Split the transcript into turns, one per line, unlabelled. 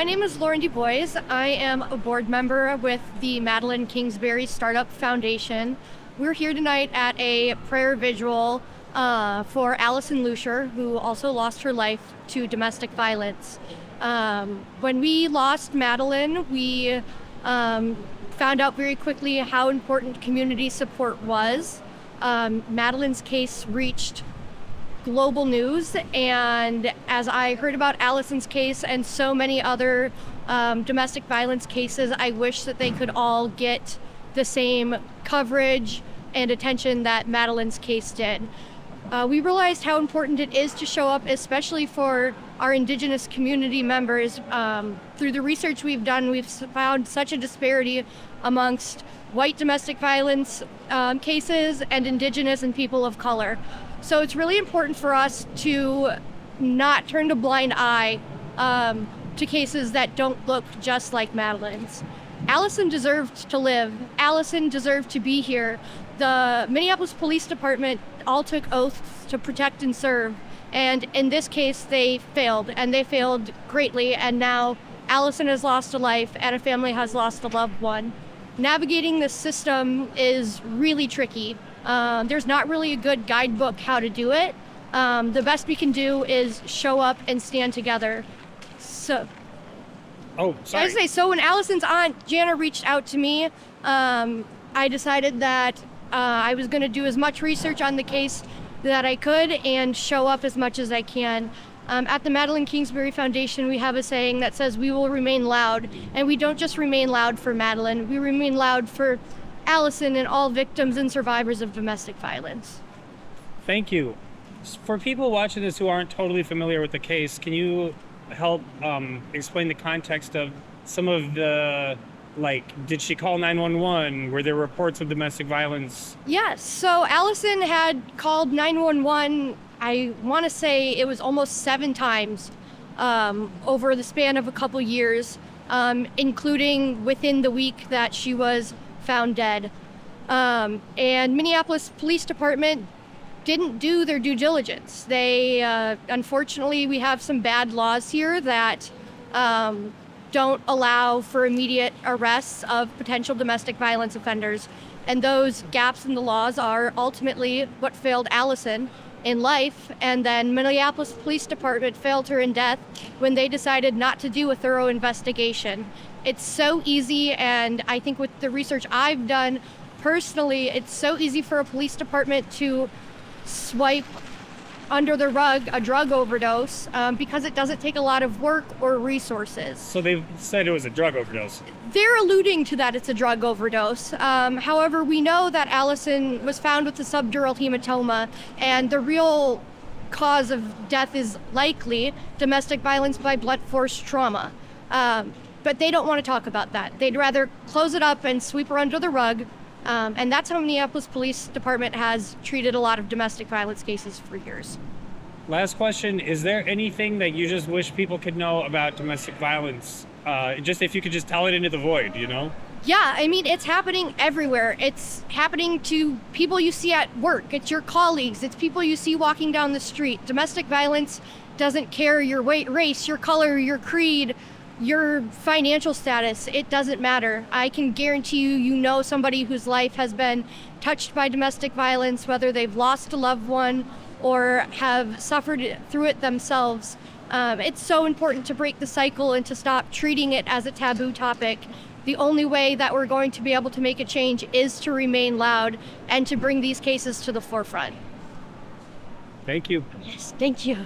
My name is Lauren DuBois. I am a board member with the Madeline Kingsbury Startup Foundation. We're here tonight at a prayer vigil for Allison Lussier, who also lost her life to domestic violence. When we lost Madeline, we found out very quickly how important community support was. Madeline's case reached global news, and as I heard about Allison's case and so many other domestic violence cases, I wish that they could all get the same coverage and attention that Madeline's case did. We realized how important it is to show up, especially for our Indigenous community members. Through the research we've done, we've found such a disparity amongst white domestic violence cases and Indigenous and people of color. So it's really important for us to not turn a blind eye to cases that don't look just like Madeline's. Allison deserved to live. Allison deserved to be here. The Minneapolis Police Department all took oaths to protect and serve. And in this case, they failed, and they failed greatly. And now Allison has lost a life and a family has lost a loved one. Navigating this system is really tricky. There's not really a good guidebook how to do it. The best we can do is show up and stand together. So, so when Allison's aunt, Jana, reached out to me, I decided that I was going to do as much research on the case that I could and show up as much as I can. At the Madeline Kingsbury Foundation, we have a saying that says we will remain loud, and we don't just remain loud for Madeline, we remain loud for Allison and all victims and survivors of domestic violence.
Thank you. For people watching this who aren't totally familiar with the case, can you help explain the context of some of the, did she call 911? Were there reports of domestic violence?
Yes, so Allison had called 911, I want to say it was almost 7 times over the span of a couple years, including within the week that she was found dead. And Minneapolis Police Department didn't do their due diligence. They, unfortunately, we have some bad laws here that don't allow for immediate arrests of potential domestic violence offenders. And those gaps in the laws are ultimately what failed Allison in life. And then Minneapolis Police Department failed her in death when they decided not to do a thorough investigation. It's so easy, and I think with the research I've done personally, it's so easy for a police department to swipe under the rug a drug overdose because it doesn't take a lot of work or resources.
So they said it was a drug overdose.
They're alluding to that it's a drug overdose. However, we know that Allison was found with a subdural hematoma, and the real cause of death is likely domestic violence by blunt force trauma. But they don't want to talk about that. They'd rather close it up and sweep her under the rug. And that's how Minneapolis Police Department has treated a lot of domestic violence cases for years.
Last question, is there anything that you just wish people could know about domestic violence? Just if you could just tell it into the void, you know?
Yeah, I mean, it's happening everywhere. It's happening to people you see at work. It's your colleagues. It's people you see walking down the street. Domestic violence doesn't care your weight, race, your color, your creed, your financial status. It doesn't matter. I can guarantee you know somebody whose life has been touched by domestic violence, whether they've lost a loved one or have suffered through it themselves. It's so important to break the cycle and to stop treating it as a taboo topic. The only way that we're going to be able to make a change is to remain loud and to bring these cases to the forefront.
Thank you.
Yes, thank you.